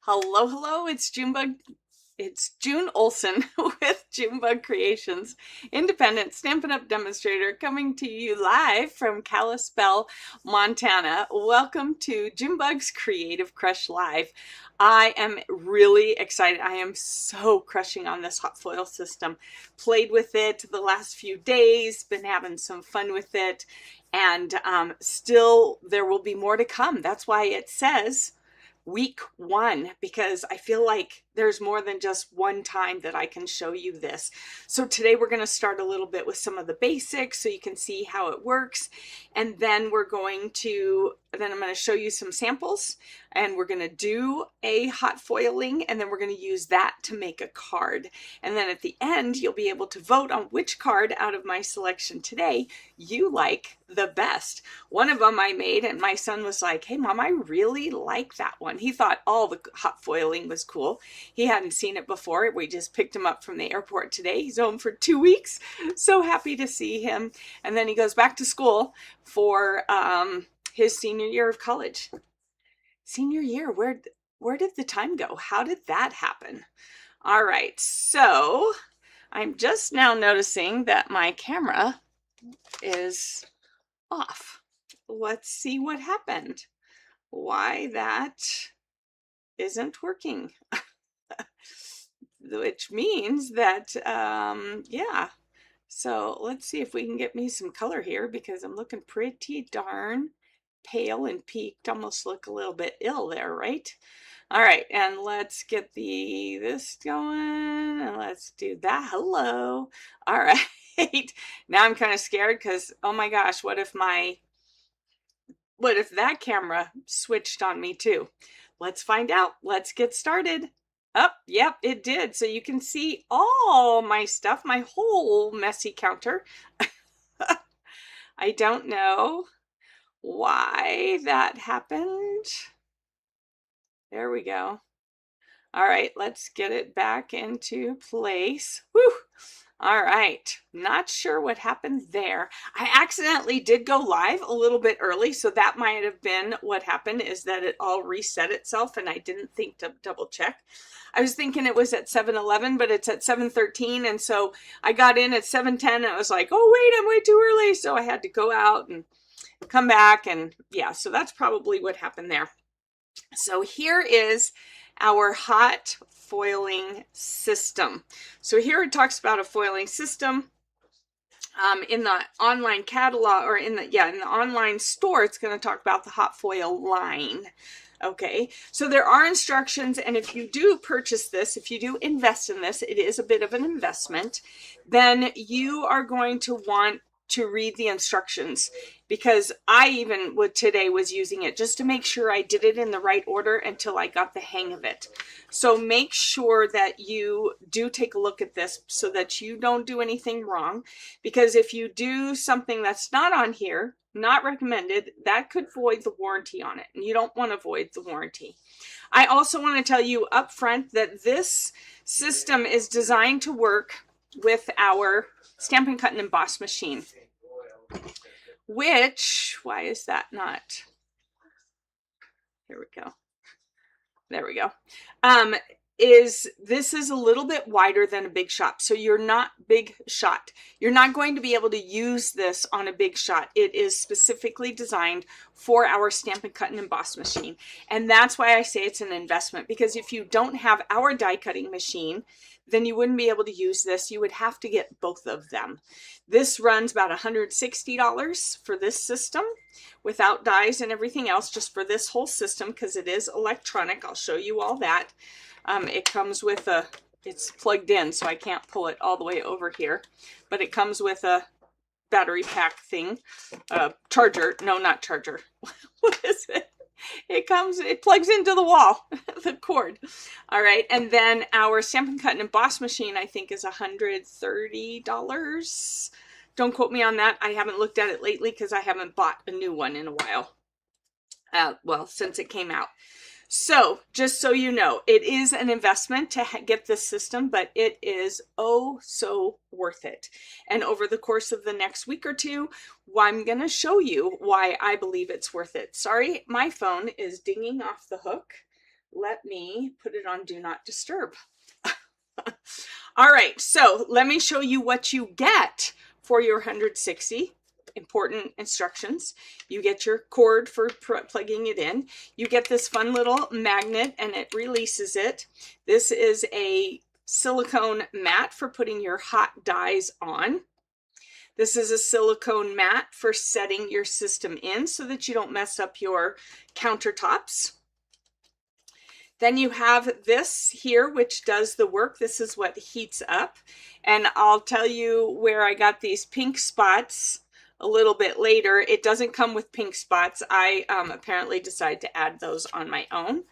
Hello, hello, it's Junebug. It's June Olson with Junebug Creations, independent Stampin' Up! Demonstrator coming to you live from Kalispell, Montana. Welcome to Junebug's Creative Crush Live. I am really excited. I am so crushing on this hot foil system. Played with it the last few days, been having some fun with it, and still there will be more to come. That's why it says week 1, because I feel like there's more than just one time that I can show you this. So today we're going to start a little bit with some of the basics so you can see how it works, and then I'm going to show you some samples, and we're going to do a hot foiling, and then we're going to use that to make a card. And then at the end you'll be able to vote on which card out of my selection today you like the best. One of them I made, and my son was like, "Hey Mom, I really like that one." He thought all the hot foiling was cool. He hadn't seen it before. We just picked him up from the airport today. He's home for 2 weeks. So happy to see him. And then he goes back to school for his senior year of college. Senior year, where did the time go? How did that happen? All right, so I'm just now noticing that my camera is off. Let's see what happened. Why that isn't working. Which means that, yeah. So let's see if we can get me some color here, because I'm looking pretty darn pale and peaked. Almost look a little bit ill there, right? All right, and let's get this going, and let's do that. Hello. All right. Now I'm kind of scared because, oh my gosh, what if that camera switched on me too? Let's find out. Let's get started. Oh, yep, it did. So you can see all my stuff, my whole messy counter. I don't know why that happened. There we go. All right, let's get it back into place. Whew. All right, not sure what happened there. I accidentally did go live a little bit early, so that might have been what happened, is that it all reset itself and I didn't think to double check. I was thinking it was at 7:11, but it's at 7:13, and so I got in at 7:10 and I was like, oh wait, I'm way too early, so I had to go out and come back, and yeah, so that's probably what happened there. So here is our hot foiling system. So here it talks about a foiling system. In the online catalog, or in the online store, it's going to talk about the hot foil line. Okay, so there are instructions, and if you do purchase this, if you do invest in this, it is a bit of an investment, then you are going to want to read the instructions, because I even today was using it just to make sure I did it in the right order until I got the hang of it. So make sure that you do take a look at this so that you don't do anything wrong, because if you do something that's not on here, not recommended, that could void the warranty on it, and you don't want to void the warranty. I also want to tell you up front that this system is designed to work with our Stampin' Cut and Emboss machine, which, why is that not? Here we go. There we go. This is a little bit wider than a big shot. So you're not going to be able to use this on a big shot. It is specifically designed for our Stampin' Cut and Emboss machine. And that's why I say it's an investment, because if you don't have our die cutting machine, then you wouldn't be able to use this. You would have to get both of them. This runs about $160 for this system, without dies and everything else, just for this whole system, because it is electronic. I'll show you all that. It comes with it's plugged in, so I can't pull it all the way over here, but it comes with a battery pack thing, charger. No, not charger. What is it? It plugs into the wall, the cord. All right, and then our Stampin' Cut and Emboss machine, I think, is $130. Don't quote me on that. I haven't looked at it lately because I haven't bought a new one in a while. Well, since it came out. So just so you know, it is an investment to get this system, but it is oh so worth it. And over the course of the next week or two, I'm going to show you why I believe it's worth it. Sorry, my phone is dinging off the hook. let me put it on Do Not Disturb. All right, so let me show you what you get for your 160 important instructions. You get your cord for plugging it in. You get this fun little magnet and it releases it. This is a silicone mat for putting your hot dies on. This is a silicone mat for setting your system in so that you don't mess up your countertops. Then you have this here, which does the work. This is what heats up. And I'll tell you where I got these pink spots a little bit later. It doesn't come with pink spots. I apparently decided to add those on my own.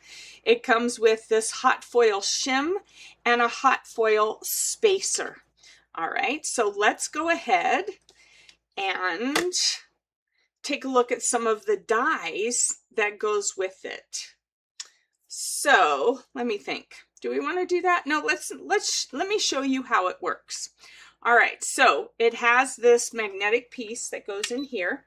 It comes with this hot foil shim and a hot foil spacer. All right, so let's go ahead and take a look at some of the dies that goes with it. So let me think. Do we want to do that? No, let me show you how it works. All right, so it has this magnetic piece that goes in here,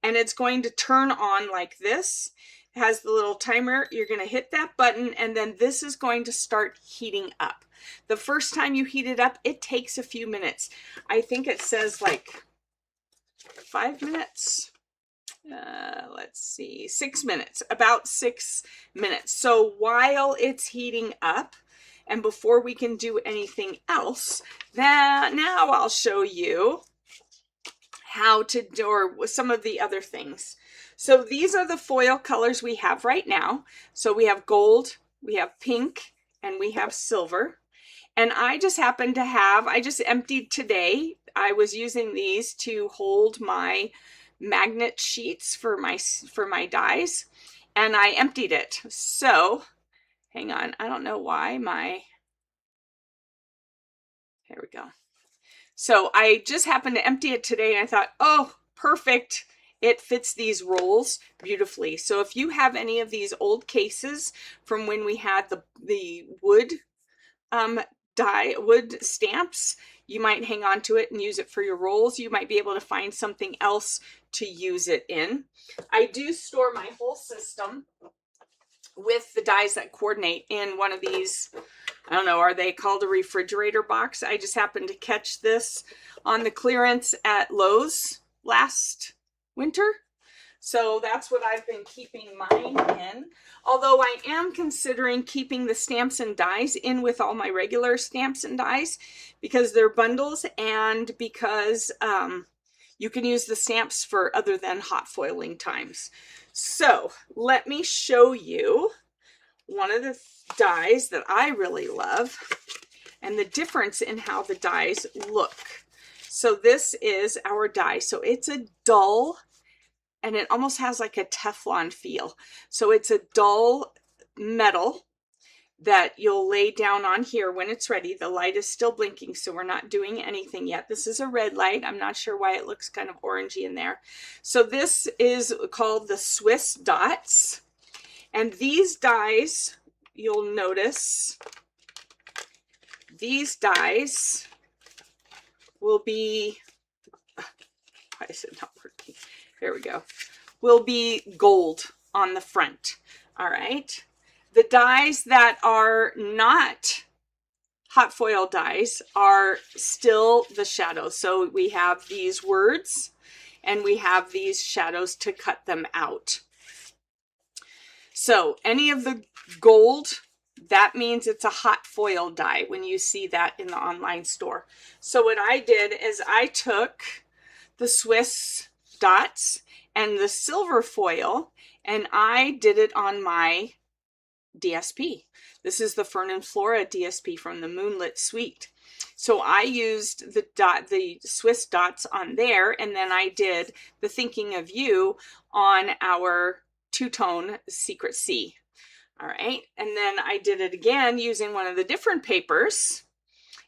and it's going to turn on like this. It has the little timer. You're going to hit that button, and then this is going to start heating up. The first time you heat it up, it takes a few minutes. I think it says like 5 minutes. Let's see, 6 minutes, about 6 minutes. So while it's heating up and before we can do anything else, now I'll show you how to do or some of the other things. So these are the foil colors we have right now. So we have gold, we have pink, and we have silver. And I just happen to have, I just emptied today. I was using these to hold my magnet sheets for my dies, and I emptied it. So hang on, I don't know why here we go. So I just happened to empty it today, and I thought, oh, perfect, it fits these rolls beautifully. So if you have any of these old cases from when we had the wood wood stamps, you might hang on to it and use it for your rolls. You might be able to find something else to use it in. I do store my whole system with the dies that coordinate in one of these, I don't know, are they called a refrigerator box? I just happened to catch this on the clearance at Lowe's last winter. So that's what I've been keeping mine in. Although I am considering keeping the stamps and dies in with all my regular stamps and dies because they're bundles and because you can use the stamps for other than hot foiling times. So let me show you one of the dies that I really love and the difference in how the dies look. So this is our die. So it's a dull, and it almost has like a Teflon feel. So it's a dull metal that you'll lay down on here when it's ready. The light is still blinking, so we're not doing anything yet. This is a red light. I'm not sure why it looks kind of orangey in there. So this is called the Swiss dots. And these dies, you'll notice, these dies will be, why is it not working? There we go. Will be gold on the front. All right. The dies that are not hot foil dies are still the shadows. So we have these words and we have these shadows to cut them out. So any of the gold, that means it's a hot foil die when you see that in the online store. So what I did is I took the Swiss dots and the silver foil and I did it on my DSP. This is the Fern and Flora DSP from the Moonlit Suite. So I used the Swiss dots on there, and then I did the Thinking of You on our two-tone Secret Sea. All right, and then I did it again using one of the different papers,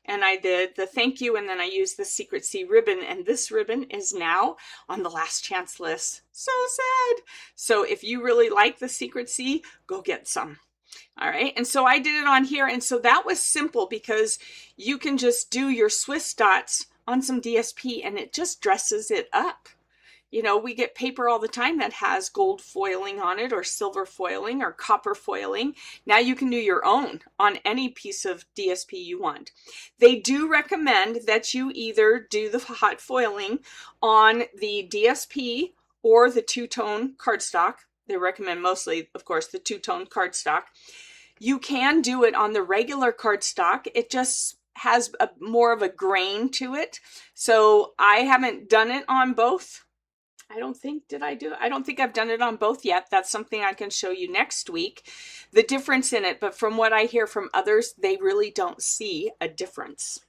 and I did the Thank You, and then I used the Secret Sea ribbon, and this ribbon is now on the last chance list. So sad. So if you really like the Secret Sea, go get some. All right, and so I did it on here, and so that was simple because you can just do your Swiss dots on some DSP and it just dresses it up. You know, we get paper all the time that has gold foiling on it or silver foiling or copper foiling. Now you can do your own on any piece of DSP you want. They do recommend that you either do the hot foiling on the DSP or the two-tone cardstock. They recommend mostly, of course, the two-tone cardstock. You can do it on the regular cardstock. It just has more of a grain to it. So I haven't done it on both. I don't think, did I do it? I don't think I've done it on both yet. That's something I can show you next week, the difference in it. But from what I hear from others, they really don't see a difference.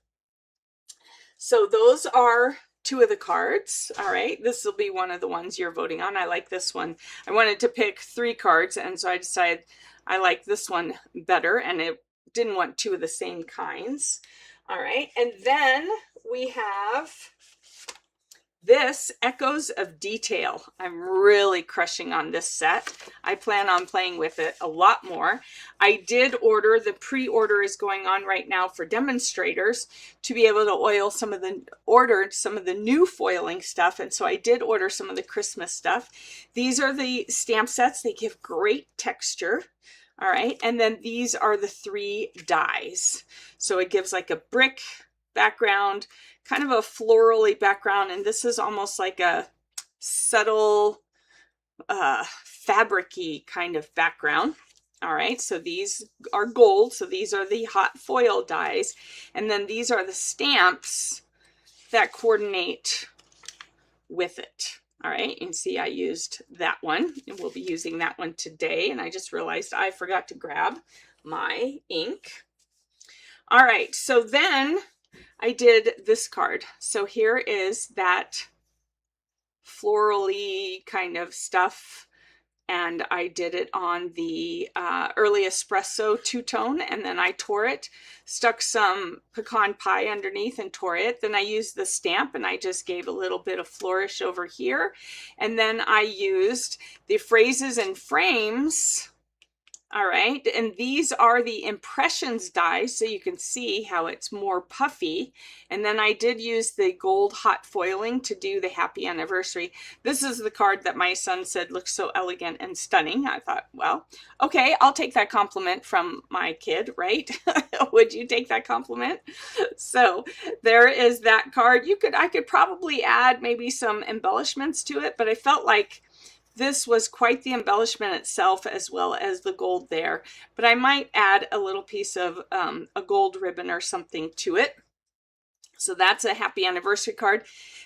So those are two of the cards. All right, this will be one of the ones you're voting on. I like this one. I wanted to pick 3 cards, and so I decided I like this one better, and it didn't want 2 of the same kinds. All right, and then we have this Echoes of Detail. I'm really crushing on this set. I plan on playing with it a lot more. I did order, the pre-order is going on right now for demonstrators to be able to order some of the new foiling stuff. And so I did order some of the Christmas stuff. These are the stamp sets. They give great texture. All right. And then these are the 3 dies. So it gives like a brick background, kind of a florally background, and this is almost like a subtle fabric-y kind of background. All right, so these are gold, so these are the hot foil dies, and then these are the stamps that coordinate with it. All right, you can see I used that one, and we'll be using that one today, and I just realized I forgot to grab my ink. All right, so then I did this card. So here is that florally kind of stuff, and I did it on the early espresso two-tone, and then I tore it, stuck some pecan pie underneath and tore it. Then I used the stamp and I just gave a little bit of flourish over here, and then I used the phrases and frames. All right, and these are the impressions dies, so you can see how it's more puffy. And then I did use the gold hot foiling to do the happy anniversary. This is the card that my son said looks so elegant and stunning. I thought, well, okay, I'll take that compliment from my kid, right? Would you take that compliment? So there is that card. I could probably add maybe some embellishments to it, but I felt like this was quite the embellishment itself, as well as the gold there. But I might add a little piece of a gold ribbon or something to it. So that's a happy anniversary card.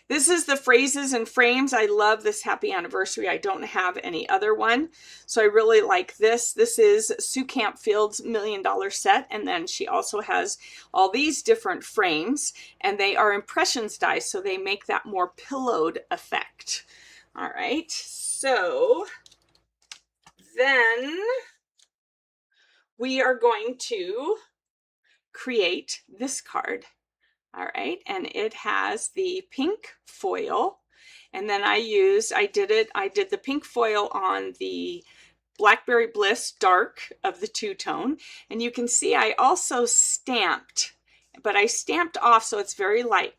This is the phrases and frames. I love this happy anniversary. I don't have any other one, so I really like this. This is Sue Campfield's $1 Million set, and then she also has all these different frames, and they are impressions dies, so they make that more pillowed effect. All right. So then we are going to create this card. All right, and it has the pink foil, and then I did the pink foil on the Blackberry Bliss Dark of the two-tone, and you can see I also stamped, but I stamped off so it's very light.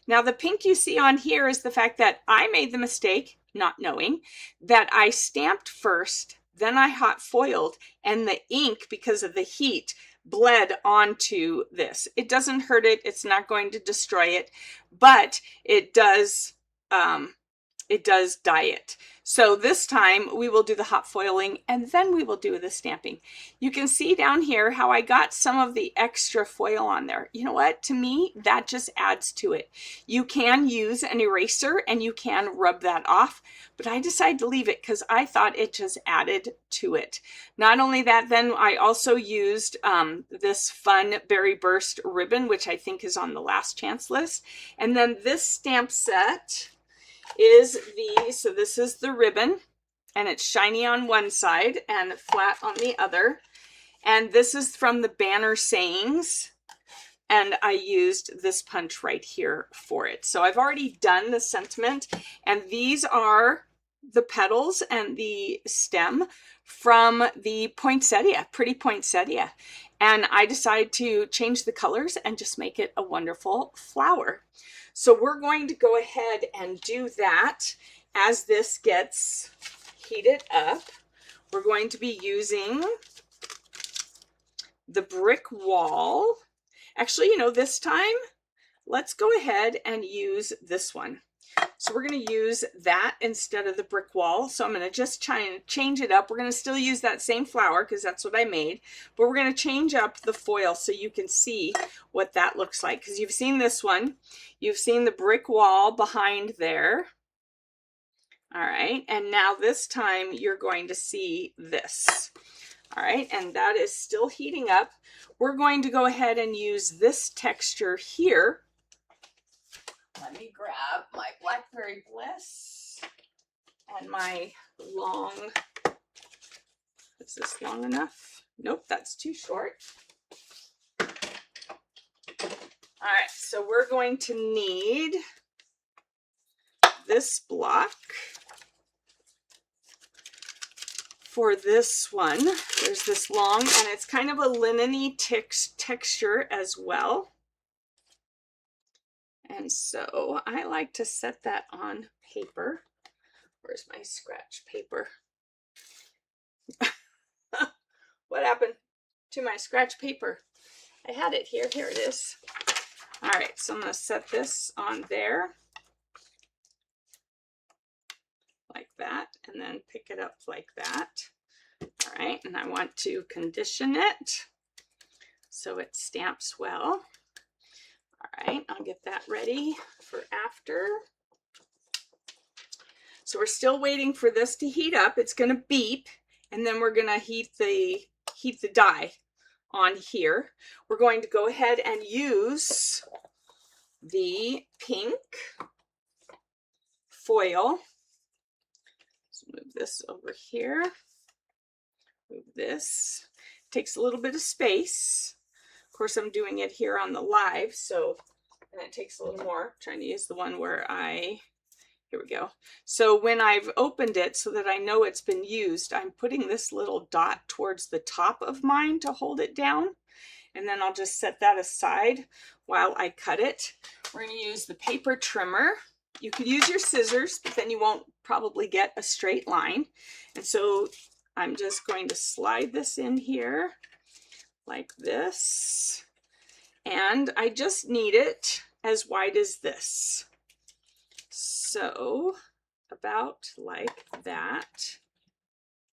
Now the pink you see on here is the fact that I made the mistake, not knowing, that I stamped first, then I hot foiled, and the ink, because of the heat, bled onto this. It doesn't hurt it, it's not going to destroy it, but it does dye it. So this time we will do the hot foiling and then we will do the stamping. You can see down here how I got some of the extra foil on there. You know what? To me, that just adds to it. You can use an eraser and you can rub that off, but I decided to leave it because I thought it just added to it. Not only that, then I also used this fun Berry Burst ribbon, which I think is on the last chance list. And then this stamp set is so this is the ribbon, and it's shiny on one side and flat on the other. And this is from the banner sayings, and I used this punch right here for it. So I've already done the sentiment, and these are the petals and the stem from the poinsettia, pretty poinsettia. And I decided to change the colors and just make it a wonderful flower. So we're going to go ahead and do that. as this gets heated up, we're going to be using the brick wall. Actually, you know, this time, let's go ahead and use this one. So we're going to use that instead of the brick wall. So I'm going to just change it up. We're going to still use that same flower because that's what I made, but we're going to change up the foil so you can see what that looks like. Because you've seen this one, you've seen the brick wall behind there. All right, and now this time you're going to see this. All right, and that is still heating up. We're going to go ahead and use this texture here. Let me grab my Blackberry Bliss and my long, is this long enough? Nope, that's too short. All right, so we're going to need this block. For this one, there's this long, and it's kind of a linen-y texture as well. And so I like to set that on paper. Where's my scratch paper? What happened to my scratch paper? I had it here. Here it is. All right, so I'm going to set this on there like that, and then pick it up like that. All right, and I want to condition it so it stamps well. All right, I'll get that ready for after. So we're still waiting for this to heat up. It's going to beep, and then we're going to heat the dye on here. We're going to go ahead and use the pink foil. So move this over here. Move this. Takes a little bit of space. Of course, I'm doing it here on the live, so, and it takes a little more. I'm trying to use the one where here we go. So when I've opened it so that I know it's been used, I'm putting this little dot towards the top of mine to hold it down. And then I'll just set that aside while I cut it. We're going to use the paper trimmer. You could use your scissors, but then you won't probably get a straight line. And so I'm just going to slide this in here like this. And I just need it as wide as this. So about like that.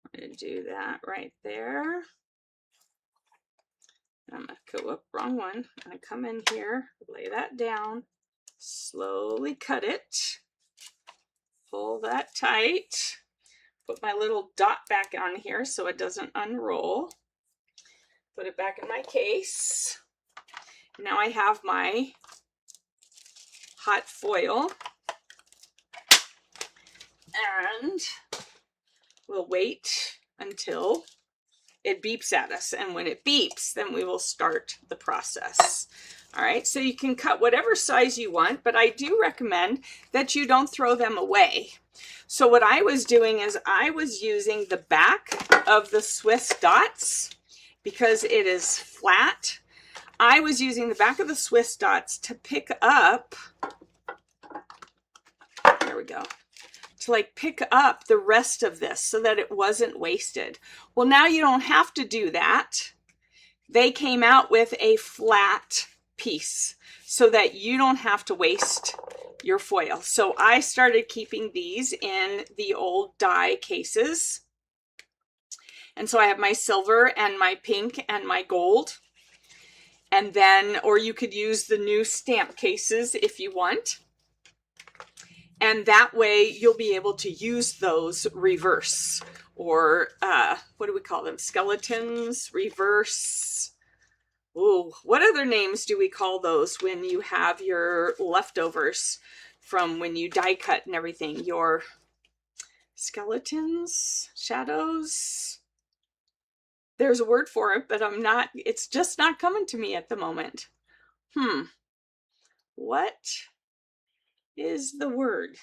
I'm going to do that right there. I'm going to go up, wrong one. I'm going to come in here, lay that down, slowly cut it, pull that tight, put my little dot back on here so it doesn't unroll, put it back in my case. Now I have my hot foil, and we'll wait until it beeps at us, and when it beeps, then we will start the process. All right, so you can cut whatever size you want, but I do recommend that you don't throw them away. So what I was doing is I was using the back of the Swiss dots because it is flat. I was using the back of the Swiss dots to pick up, there we go, to like pick up the rest of this so that it wasn't wasted. Well, now you don't have to do that. They came out with a flat piece so that you don't have to waste your foil. So I started keeping these in the old die cases. And so I have my silver and my pink and my gold. And then, or you could use the new stamp cases if you want. And that way you'll be able to use those reverse, or what do we call them? Skeletons, reverse. Ooh, what other names do we call those when you have your leftovers from when you die cut and everything? Your skeletons, shadows. There's a word for it, but it's just not coming to me at the moment. What is the word?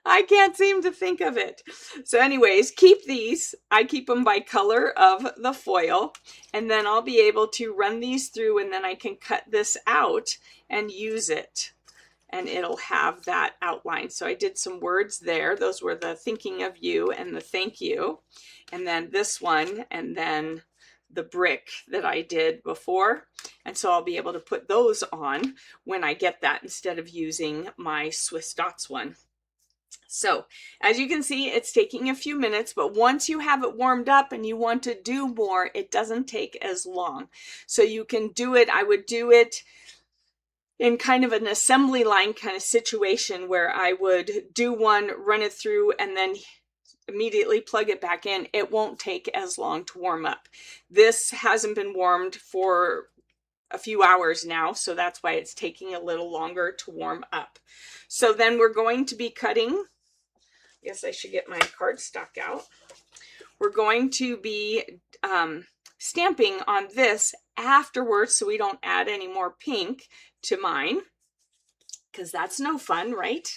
I can't seem to think of it. So anyways, keep these. I keep them by color of the foil, and then I'll be able to run these through, and then I can cut this out and use it and it'll have that outline. So I did some words there. Those were the thinking of you and the thank you. And then this one, and then the brick that I did before. And so I'll be able to put those on when I get that instead of using my Swiss dots one. So as you can see, it's taking a few minutes, but once you have it warmed up and you want to do more, it doesn't take as long. So you can do it. I would do it in kind of an assembly line kind of situation where I would do one, run it through, and then immediately plug it back in. It won't take as long to warm up. This hasn't been warmed for a few hours now, so that's why it's taking a little longer to warm up. So then we're going to be cutting. I guess I should get my cardstock out. We're going to be stamping on this afterwards so we don't add any more pink to mine, because that's no fun, right?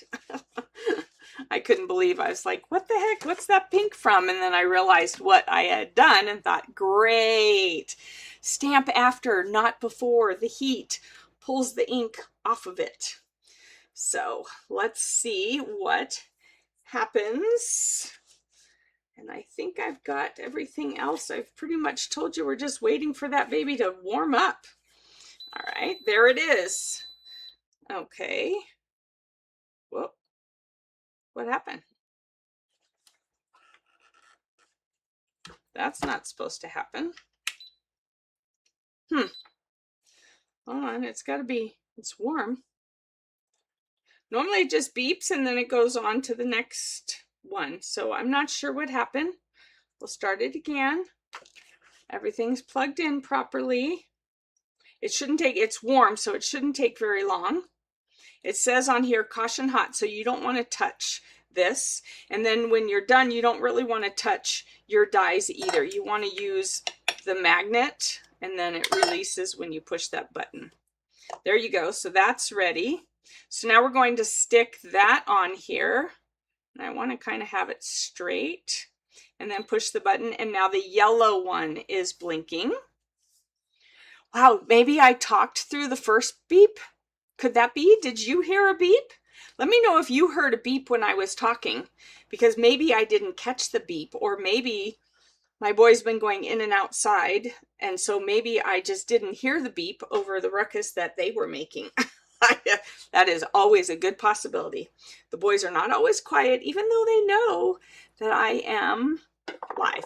I couldn't believe, I was like, what the heck, what's that pink from? And then I realized what I had done and thought, great, stamp after, not before. The heat pulls the ink off of it. So let's see what happens. And I think I've got everything else. I've pretty much told you we're just waiting for that baby to warm up. All right, there it is. Okay. Whoop. What happened? That's not supposed to happen. Hold on, it's got to be, it's warm. Normally it just beeps and then it goes on to the next one. So I'm not sure what happened. We'll start it again. Everything's plugged in properly. It shouldn't take, it's warm, so it shouldn't take very long. It says on here, caution hot, so you don't want to touch this. And then when you're done, you don't really want to touch your dies either. You want to use the magnet, and then it releases when you push that button. There you go. So that's ready. So now we're going to stick that on here. And I want to kind of have it straight, and then push the button. And now the yellow one is blinking. Wow, maybe I talked through the first beep. Could that be? Did you hear a beep? Let me know if you heard a beep when I was talking, because maybe I didn't catch the beep, or maybe my boy's been going in and outside, and so maybe I just didn't hear the beep over the ruckus that they were making. That is always a good possibility. The boys are not always quiet, even though they know that I am live.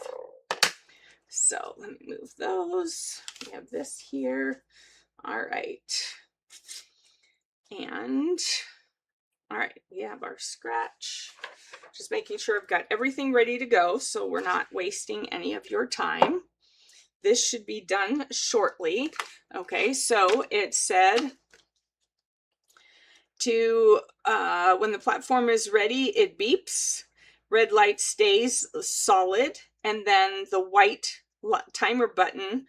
So let me move those. We have this here. All right. And all right, we have our scratch. Just making sure I've got everything ready to go so we're not wasting any of your time. This should be done shortly. Okay, so it said to when the platform is ready, it beeps, red light stays solid, and then the white timer button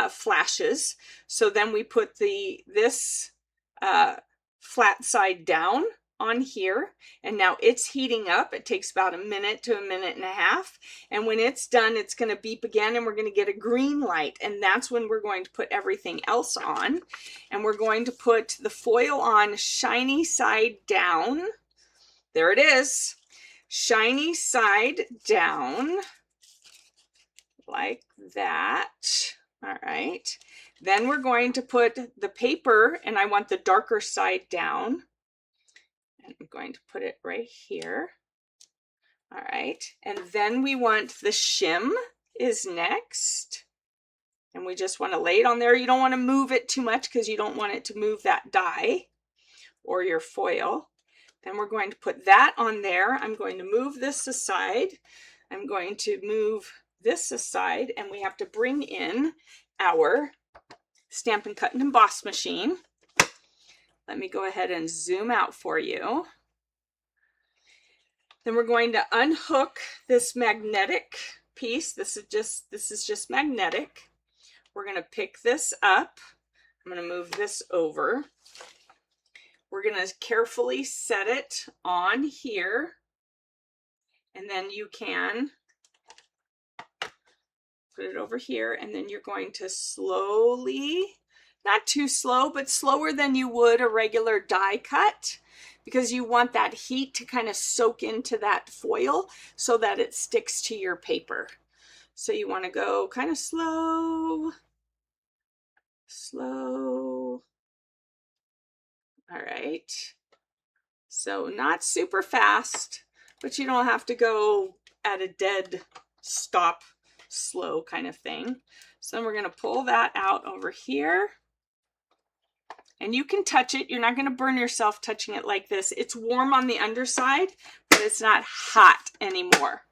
flashes. So then we put this flat side down on here, and now it's heating up. It takes about a minute to a minute and a half, and when it's done, it's going to beep again, and we're going to get a green light, and that's when we're going to put everything else on. And we're going to put the foil on shiny side down. There it is, shiny side down, like that. All right, then we're going to put the paper, and I want the darker side down. And I'm going to put it right here. All right, and then we want the shim is next. And we just want to lay it on there. You don't want to move it too much because you don't want it to move that die or your foil. Then we're going to put that on there. I'm going to move this aside. I'm going to move this aside, and we have to bring in our Stampin' Cut and Emboss machine. Let me go ahead and zoom out for you. Then we're going to unhook this magnetic piece. This is just magnetic. We're going to pick this up. I'm going to move this over. We're going to carefully set it on here, and then you can put it over here, and then you're going to slowly, not too slow, but slower than you would a regular die cut, because you want that heat to kind of soak into that foil so that it sticks to your paper. So you want to go kind of slow, slow. All right. So not super fast, but you don't have to go at a dead stop, slow kind of thing. So then we're going to pull that out over here. And you can touch it. You're not going to burn yourself touching it like this. It's warm on the underside, but it's not hot anymore.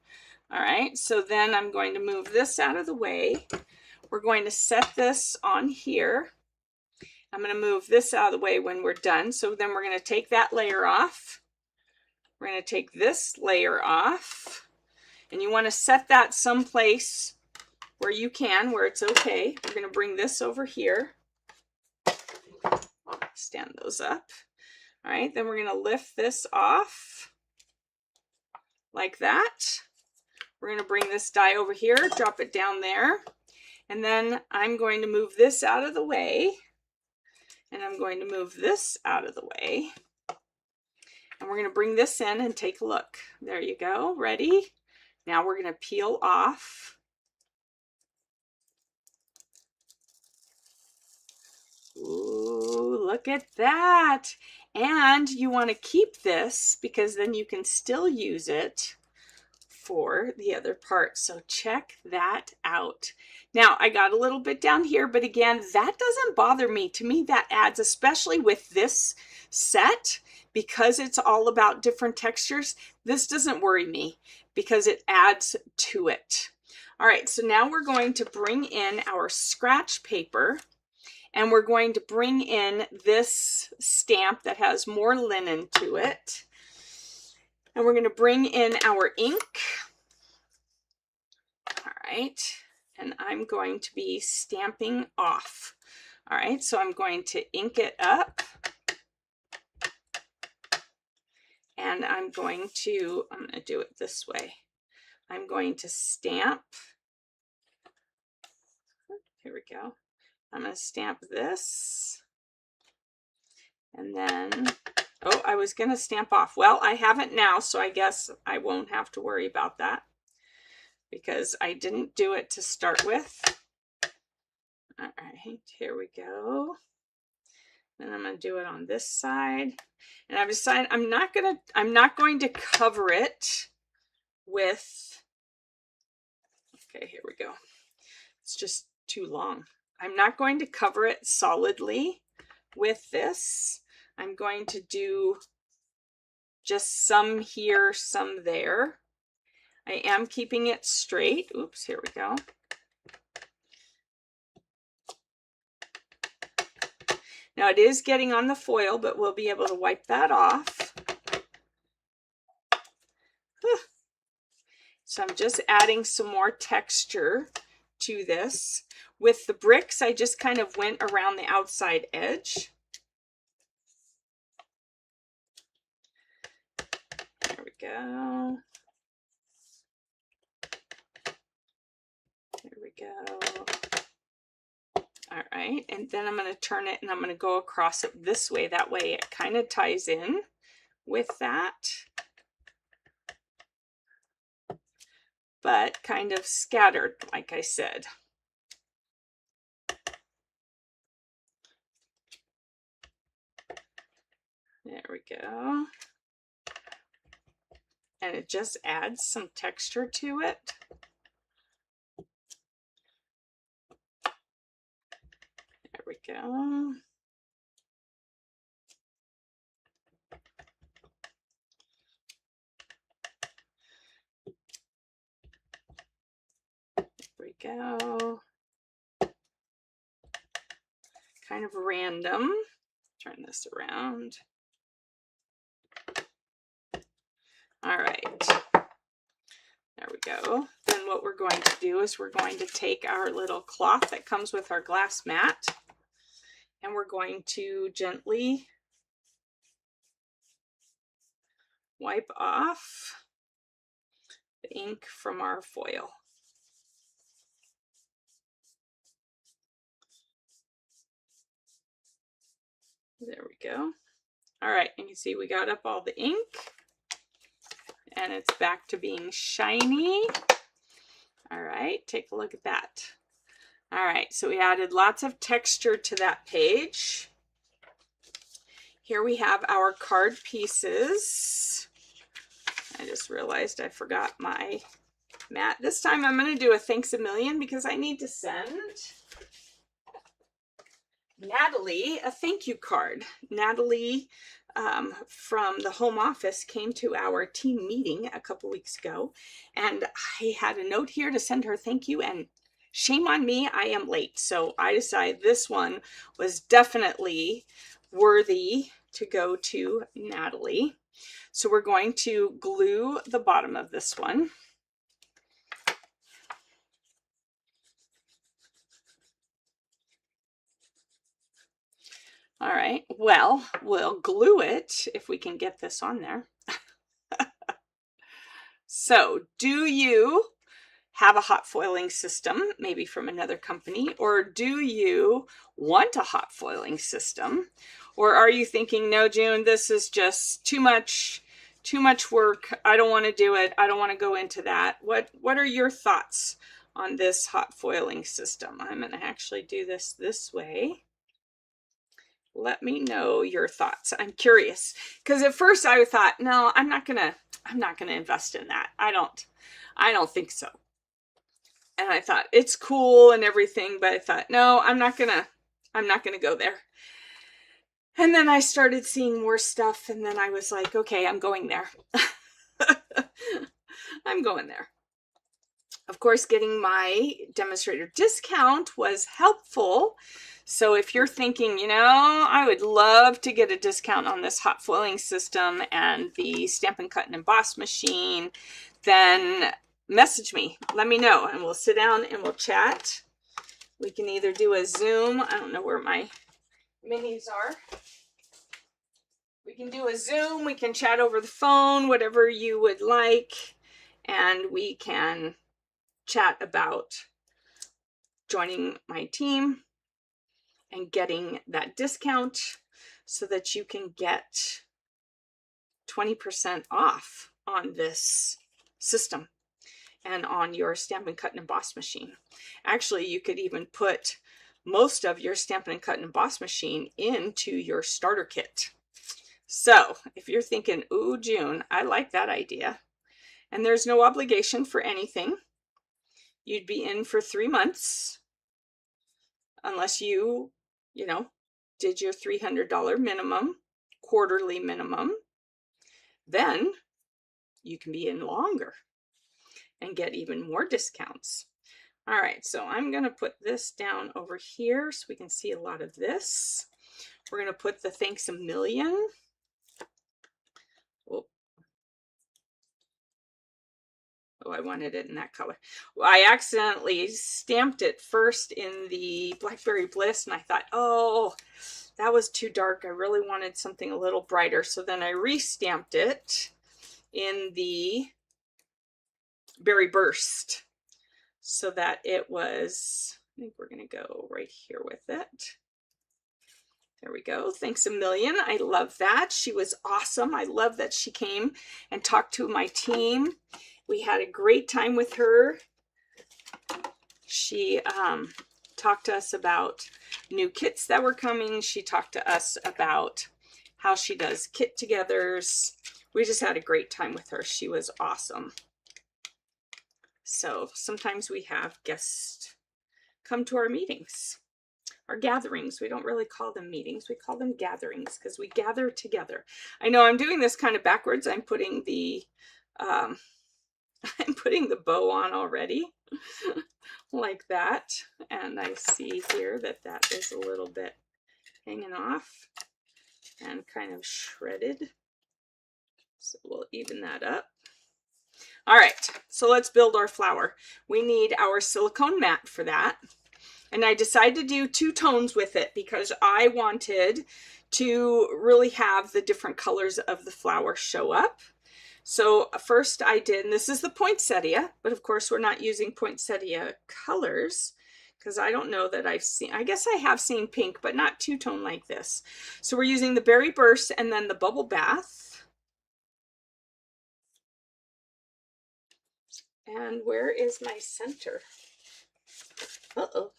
All right, so then I'm going to move this out of the way. We're going to set this on here. I'm going to move this out of the way when we're done. So then we're going to take that layer off. We're going to take this layer off. And you want to set that someplace where you can, where it's okay. We're going to bring this over here. Stand those up. All right, then we're going to lift this off like that. We're going to bring this die over here, drop it down there. And then I'm going to move this out of the way. And I'm going to move this out of the way. And we're going to bring this in and take a look. There you go. Ready? Now we're going to peel off. Ooh, look at that. And you want to keep this because then you can still use it for the other part. So check that out. Now I got a little bit down here, but again, that doesn't bother me. To me, that adds, especially with this set, because it's all about different textures, this doesn't worry me because it adds to it. All right, so now we're going to bring in our scratch paper. And we're going to bring in this stamp that has more linen to it. And we're going to bring in our ink. All right. And I'm going to be stamping off. All right. So I'm going to ink it up. And I'm going to do it this way. I'm going to stamp. Here we go. I'm going to stamp this, and then, oh, I was going to stamp off. Well, I haven't now, so I guess I won't have to worry about that because I didn't do it to start with. All right, here we go. Then I'm going to do it on this side, and I've decided I'm not going to cover it with, okay, here we go. It's just too long. I'm not going to cover it solidly with this. I'm going to do just some here, some there. I am keeping it straight. Oops, here we go. Now it is getting on the foil, but we'll be able to wipe that off. So I'm just adding some more texture to this. With the bricks, I just kind of went around the outside edge. There we go. There we go. All right, and then I'm going to turn it and I'm going to go across it this way. That way it kind of ties in with that, but kind of scattered, like I said. There we go. And it just adds some texture to it. There we go. There we go. Kind of random. Turn this around. All right, there we go. Then what we're going to do is we're going to take our little cloth that comes with our glass mat, and we're going to gently wipe off the ink from our foil. There we go. All right, you can see we got up all the ink and it's back to being shiny. All right, take a look at that. All right, so we added lots of texture to that page. Here we have our card pieces. I just realized I forgot my mat. This time I'm going to do a thanks a million because I need to send Natalie a thank you card. Natalie from the home office came to our team meeting a couple weeks ago, and I had a note here to send her thank you, and shame on me, I am late. So I decided this one was definitely worthy to go to Natalie. So we're going to glue the bottom of this one. All right, well, we'll glue it if we can get this on there. So, do you have a hot foiling system, maybe from another company, or do you want a hot foiling system? Or are you thinking, no, June, this is just too much work. I don't want to do it. I don't want to go into that. What are your thoughts on this hot foiling system? I'm going to actually do this way. Let me know your thoughts. I'm curious, because at first I thought, no, I'm not gonna invest in that. I don't think so. And I thought it's cool and everything, but I thought, no, I'm not gonna go there. And then I started seeing more stuff, and then I was like, okay, I'm going there. I'm going there. Of course, getting my demonstrator discount was helpful. So if you're thinking, you know, I would love to get a discount on this hot foiling system and the Stampin' Cut and Emboss machine, then message me. Let me know, and we'll sit down and we'll chat. We can either do a Zoom. I don't know where my minis are. We can do a Zoom. We can chat over the phone, whatever you would like, and we can chat about joining my team and getting that discount so that you can get 20% off on this system and on your Stampin' Cut and Emboss machine. Actually, you could even put most of your Stampin' Cut and Emboss machine into your starter kit. So if you're thinking, ooh, June, I like that idea, and there's no obligation for anything. You'd be in for 3 months unless you did your $300 minimum, quarterly minimum. Then you can be in longer and get even more discounts. All right, so I'm going to put this down over here so we can see a lot of this. We're going to put the thanks a million. Oh, I wanted it in that color. Well, I accidentally stamped it first in the Blackberry Bliss, and I thought, oh, that was too dark. I really wanted something a little brighter. So then I re-stamped it in the Berry Burst so that it was, I think we're going to go right here with it. There we go. Thanks a million. I love that. She was awesome. I love that she came and talked to my team. We had a great time with her. She talked to us about new kits that were coming. She talked to us about how she does kit togethers. We just had a great time with her. She was awesome. So sometimes we have guests come to our meetings, our gatherings. We don't really call them meetings. We call them gatherings because we gather together. I know I'm doing this kind of backwards. I'm putting the bow on already like that, and I see here that that is a little bit hanging off and kind of shredded, so we'll even that up. All right, so let's build our flower. We need our silicone mat for that, and I decided to do 2 tones with it because I wanted to really have the different colors of the flower show up. So first I did, and this is the poinsettia, but of course we're not using poinsettia colors because I don't know that I've seen, I guess I have seen pink, but not two-tone like this. So we're using the Berry Burst and then the Bubble Bath. And where is my center? Uh-oh.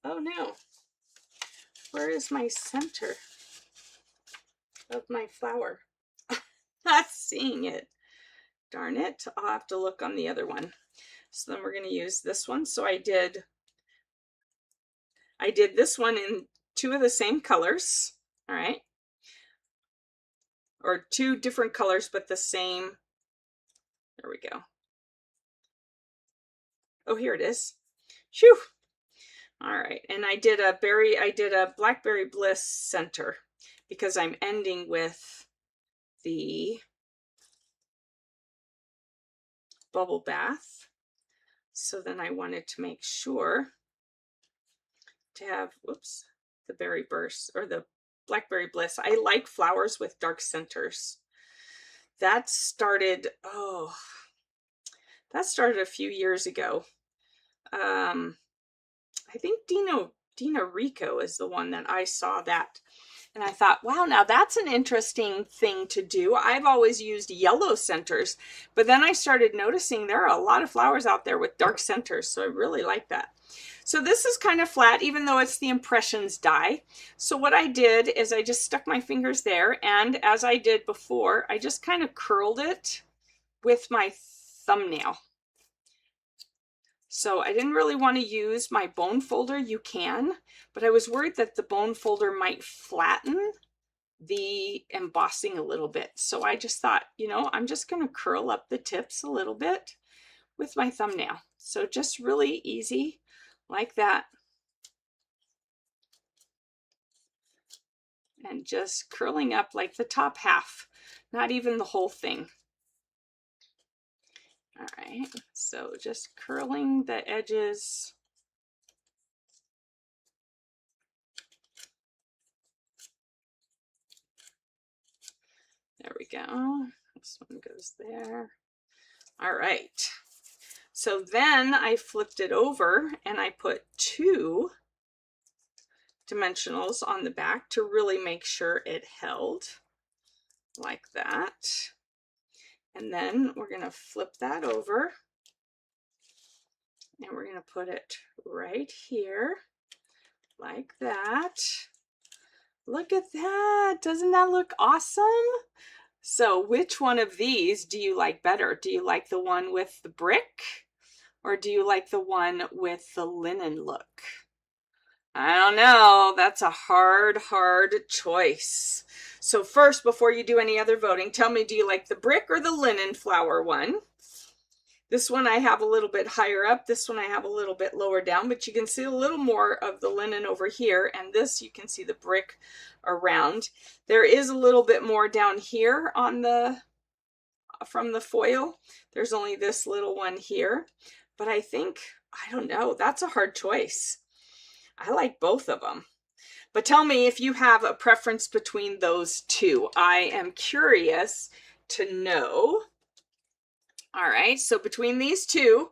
Oh no. Where is my center of my flower? Not seeing it. Darn it. I'll have to look on the other one. So then we're going to use this one. So I did this one in two of the same colors. All right. Or two different colors, but the same. There we go. Oh, here it is. Shoo. All right. And I did a Blackberry Bliss center because I'm ending with the Bubble Bath. So then I wanted to make sure to have, whoops, the Berry Burst or the Blackberry Bliss. I like flowers with dark centers. That started, that started a few years ago. I think Dina Rico is the one that I saw that. And I thought, wow, now that's an interesting thing to do. I've always used yellow centers, but then I started noticing there are a lot of flowers out there with dark centers. So I really like that. So this is kind of flat, even though it's the Impressions die. So what I did is I just stuck my fingers there. And as I did before, I just kind of curled it with my thumbnail. So I didn't really want to use my bone folder. You can, but I was worried that the bone folder might flatten the embossing a little bit. So I just thought, you know, I'm just going to curl up the tips a little bit with my thumbnail. So just really easy like that. And just curling up like the top half, not even the whole thing. All right, so just curling the edges. There we go. This one goes there. All right. So then I flipped it over and I put 2 dimensionals on the back to really make sure it held like that. And then we're going to flip that over and we're going to put it right here like that. Look at that. Doesn't that look awesome? So which one of these do you like better? Do you like the one with the brick or do you like the one with the linen look? I don't know. That's a hard choice. So first, before you do any other voting, tell me, do you like the brick or the linen flower one? This one I have a little bit higher up. This one I have a little bit lower down, but you can see a little more of the linen over here. And this, you can see the brick around. There is a little bit more down here on from the foil. There's only this little one here, but I think, I don't know, that's a hard choice. I like both of them. But tell me if you have a preference between those two. I am curious to know. All right, so between these two,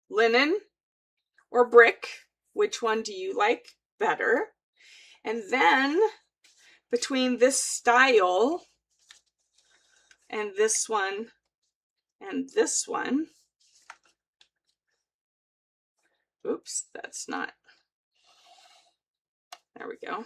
linen or brick, which one do you like better? And then between this style and this one, oops, that's not, there we go.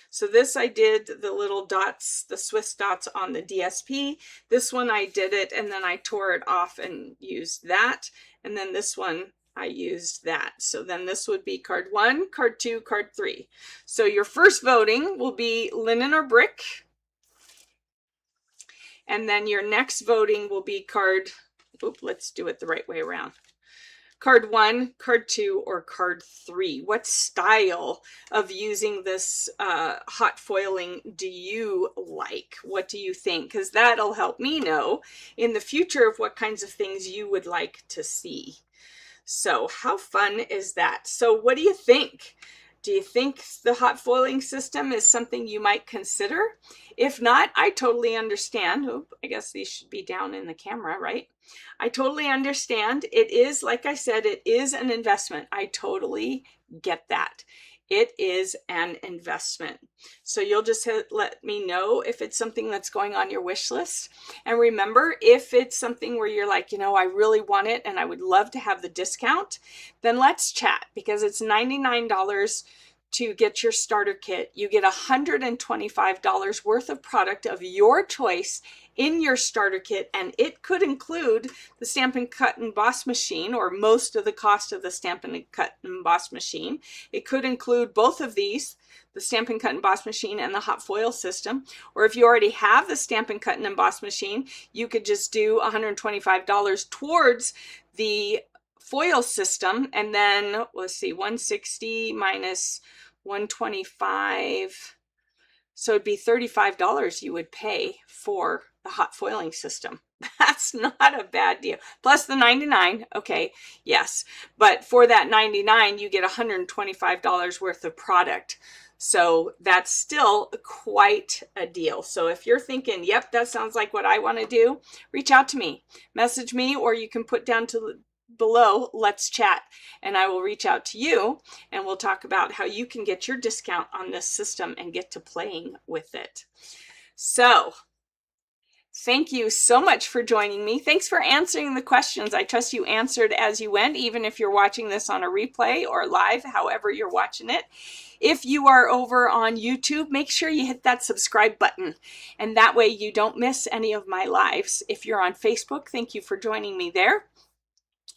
So this I did the little dots, the Swiss dots on the DSP. This one I did it and then I tore it off and used that. And then this one I used that. So then this would be card 1, card 2, card 3. So your first voting will be linen or brick. And then your next voting will be card, let's do it the right way around. Card 1, card 2, or card 3. What style of using this hot foiling do you like? What do you think? Because that'll help me know in the future of what kinds of things you would like to see. So how fun is that? So what do you think? Do you think the hot foiling system is something you might consider? If not, I totally understand. Oop, I guess these should be down in the camera, right? I totally understand. It is, like I said, it is an investment. I totally get that. It is an investment. So you'll just let me know if it's something that's going on your wish list. And remember, if it's something where you're like, I really want it and I would love to have the discount, then let's chat, because it's $99 to get your starter kit. You get $125 worth of product of your choice in your starter kit, and it could include the Stampin' Cut and Emboss machine, or most of the cost of the Stampin' Cut and Emboss machine. It could include both of these, the Stampin' Cut and Emboss machine and the hot foil system. Or if you already have the Stampin' Cut and Emboss machine, you could just do $125 towards the foil system, and then let's see, 160 minus 125, so it'd be $35 you would pay for the hot foiling system. That's not a bad deal. Plus the 99, okay, yes, but for that 99 you get $125 worth of product. So that's still quite a deal. So if you're thinking, yep, that sounds like what I want to do, reach out to me, message me, or you can put down to below, let's chat, and I will reach out to you and we'll talk about how you can get your discount on this system and get to playing with it. So thank you so much for joining me. Thanks for answering the questions. I trust you answered as you went, even if you're watching this on a replay or live, however you're watching it. If you are over on YouTube, make sure you hit that subscribe button, and that way you don't miss any of my lives. If you're on Facebook, thank you for joining me there.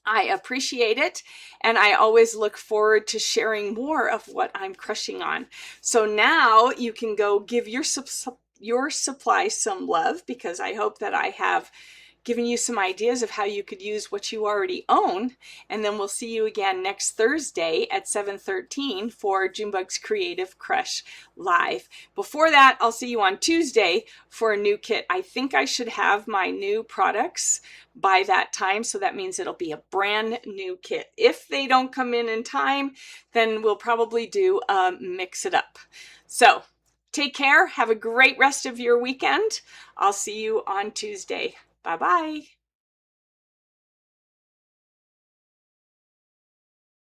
I appreciate it, and I always look forward to sharing more of what I'm crushing on. So now you can go give your supply some love, because I hope that I have given you some ideas of how you could use what you already own. And then we'll see you again next Thursday at 7:13 for Junebug's Creative Crush Live. Before that, I'll see you on Tuesday for a new kit. I think I should have my new products by that time, so that means it'll be a brand new kit. If they don't come in time, then we'll probably do a mix it up. So take care. Have a great rest of your weekend. I'll see you on Tuesday. Bye-bye.